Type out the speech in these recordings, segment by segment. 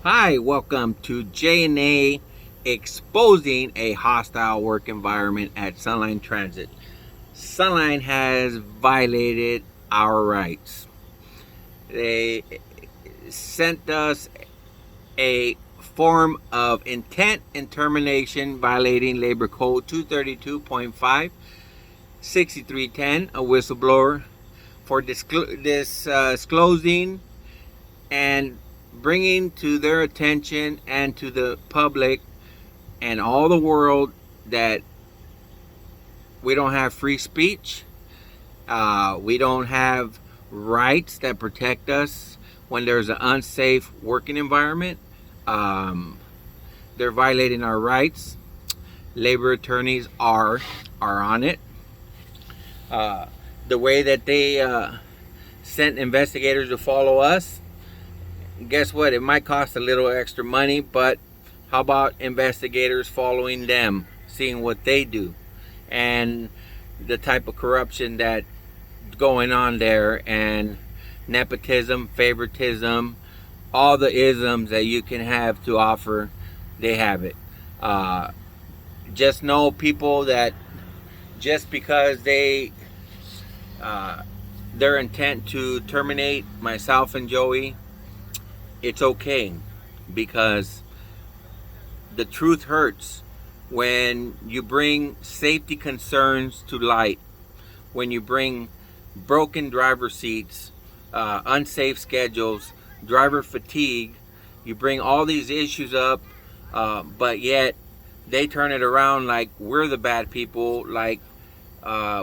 Hi, welcome to J&A exposing a hostile work environment at Sunline Transit. Sunline has violated our rights. They sent us a form of intent and termination violating Labor Code 232.5, 6310, a whistleblower, for disclosing and bringing to their attention and to the public and all the world that we don't have free speech. We don't have rights that protect us when there's an unsafe working environment. They're violating our rights. Labor attorneys are on it. The way that they sent investigators to follow us, guess what? It might cost a little extra money, but how about investigators following them, seeing what they do, and the type of corruption that's going on there, and nepotism, favoritism, all the isms that you can have to offer, they have it. Just know, people, that just because their intent to terminate myself and Joey, it's okay, because the truth hurts when you bring safety concerns to light, when you bring broken driver seats, unsafe schedules, driver fatigue. You bring all these issues up, but yet they turn it around like we're the bad people, like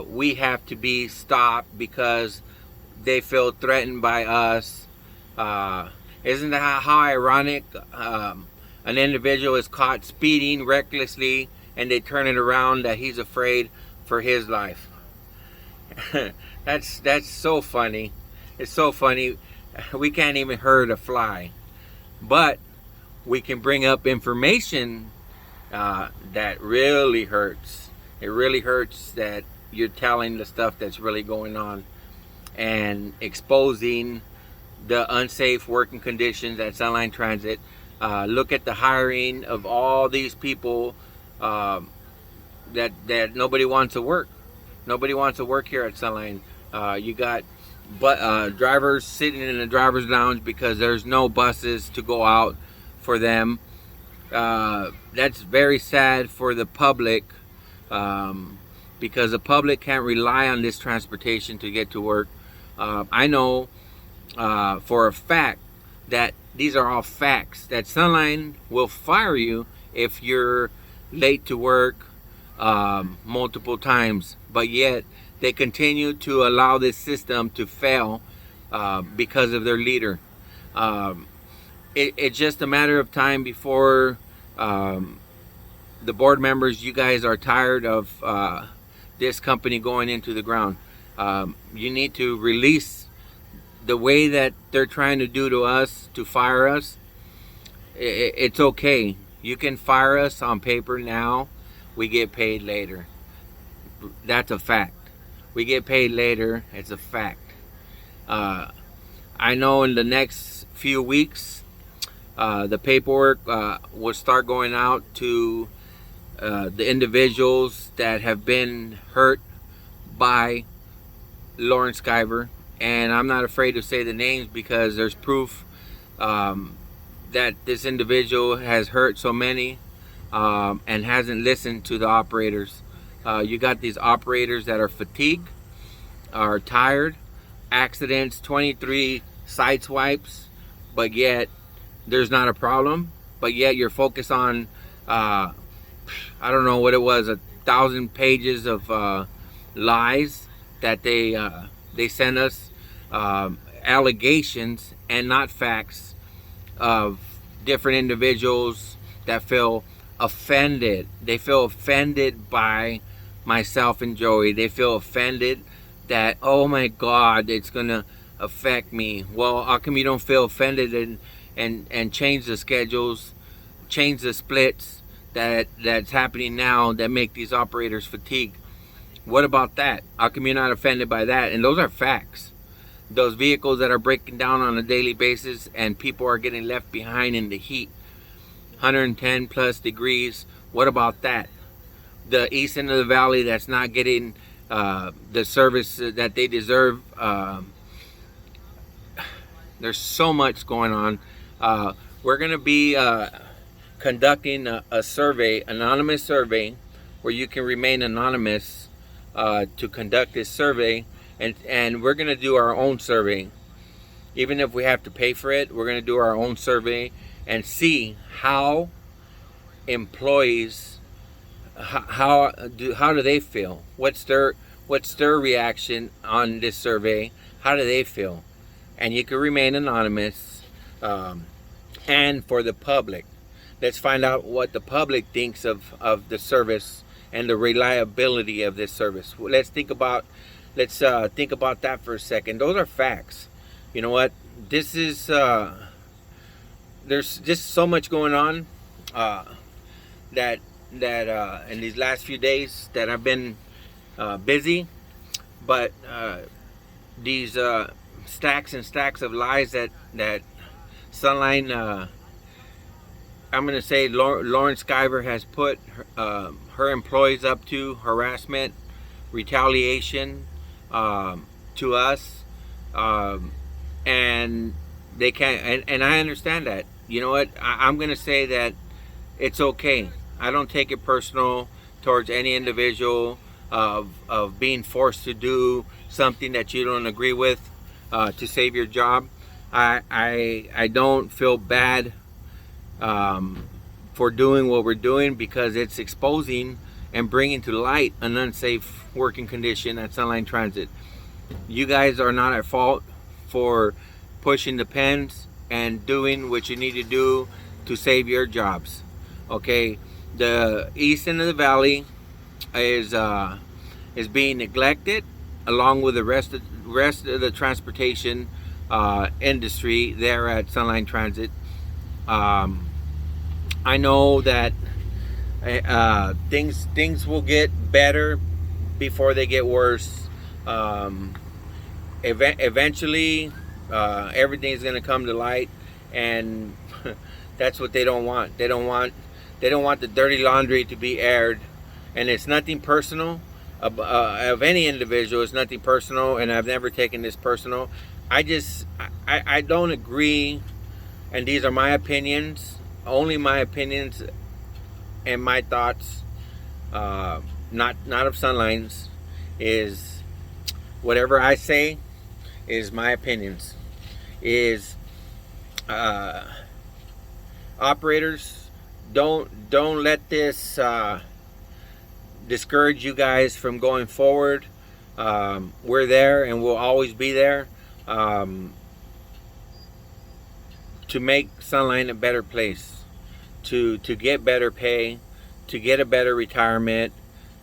we have to be stopped because they feel threatened by us. Isn't that how ironic? An individual is caught speeding recklessly and they turn it around that he's afraid for his life. That's so funny. It's so funny. We can't even hurt a fly, but we can bring up information that really hurts. It really hurts that you're telling the stuff that's really going on and exposing the unsafe working conditions at Sunline Transit. Look at the hiring of all these people that nobody wants to work. Nobody wants to work here at Sunline. You got drivers sitting in the driver's lounge because there's no buses to go out for them. That's very sad for the public, because the public can't rely on this transportation to get to work. I know for a fact that these are all facts, that Sunline will fire you if you're late to work multiple times, but yet they continue to allow this system to fail because of their leader. It's just a matter of time before the board members, you guys are tired of this company going into the ground. You need to release the way that they're trying to do to us, to fire us. It's okay. You can fire us on paper now. We get paid later. That's a fact. We get paid later. It's a fact. I know in the next few weeks, the paperwork will start going out to the individuals that have been hurt by Lawrence Skyver. And I'm not afraid to say the names because there's proof that this individual has hurt so many and hasn't listened to the operators. You got these operators that are fatigued, are tired, accidents, 23 side swipes, but yet there's not a problem. But yet you're focused on, I don't know what it was, 1,000 pages of lies that they sent us. Allegations and not facts of different individuals that feel offended. They feel offended by myself and Joey. They feel offended that, oh my God, it's gonna affect me. Well, how come you don't feel offended and change the schedules, change the splits that's happening now that make these operators fatigue? What about that? How come you're not offended by that? And those are facts. those vehicles that are breaking down on a daily basis, and people are getting left behind in the heat, 110 plus degrees. What about that? The east end of the valley that's not getting the service that they deserve. There's so much going on. We're going to be conducting a survey, anonymous survey, where you can remain anonymous to conduct this survey, and we're going to do our own survey. Even if we have to pay for it, we're going to do our own survey and see how employees, how do they feel? What's their reaction on this survey? How do they feel? And you can remain anonymous. And for the public, let's find out what the public thinks of the service and the reliability of this service. Let's think about that for a second. Those are facts. You know what? This is there's just so much going on that in these last few days that I've been busy, but these stacks and stacks of lies that Sunline, I'm going to say Lauren Skyver has put her employees up to, harassment, retaliation to us, and they can't, and I understand that. You know what? I'm going to say that it's okay. I don't take it personal towards any individual of being forced to do something that you don't agree with to save your job. I don't feel bad for doing what we're doing, because it's exposing and bringing to light an unsafe working condition at Sunline Transit. You guys are not at fault for pushing the pens and doing what you need to do to save your jobs. Okay, the east end of the valley is being neglected, along with the rest of the transportation industry there at Sunline Transit. I know that things will get better before they get worse. Eventually, everything's going to come to light, and that's what they don't want. They don't want the dirty laundry to be aired, and it's nothing personal of any individual. It's nothing personal, and I've never taken this personal. I don't agree, and these are my opinions, only my opinions and my thoughts, not of Sunline's. Is whatever I say is my opinions. Is operators, don't let this discourage you guys from going forward. We're there and we'll always be there to make Sunline a better place, to get better pay, to get a better retirement,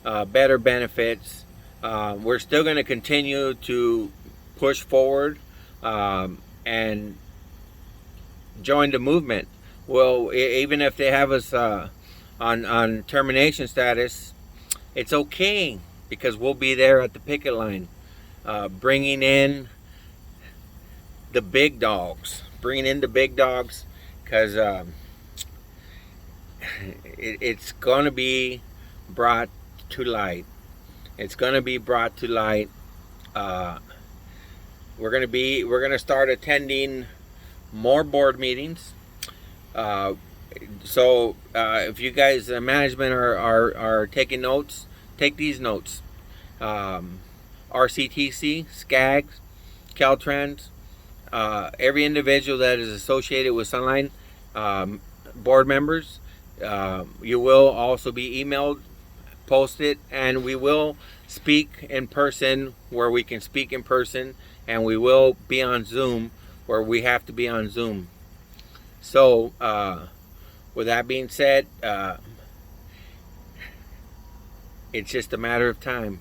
better benefits. We're still going to continue to push forward and join the movement. Well, even if they have us on termination status, it's okay, because we'll be there at the picket line, bringing in the big dogs, because it's going to be brought to light. It's going to be brought to light. We're going to start attending more board meetings. So if you guys, management, are taking notes, take these notes. RCTC, SCAG, Caltrans, every individual that is associated with Sunline, board members, you will also be emailed, posted, and we will speak in person where we can speak in person, and we will be on Zoom where we have to be on Zoom. So with that being said, it's just a matter of time.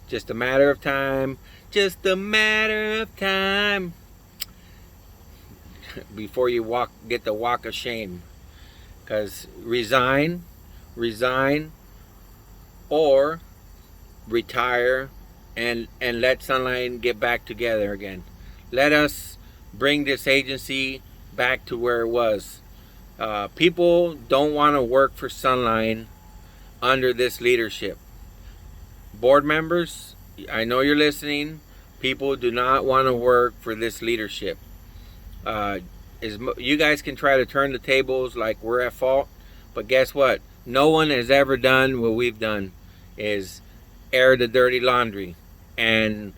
Just a matter of time. Just a matter of time before you get the walk of shame. Because resign, or retire and let Sunline get back together again. Let us bring this agency back to where it was. People don't want to work for Sunline under this leadership. Board members, I know you're listening. People do not want to work for this leadership. You guys can try to turn the tables like we're at fault, but guess what? No one has ever done what we've done, is air the dirty laundry. And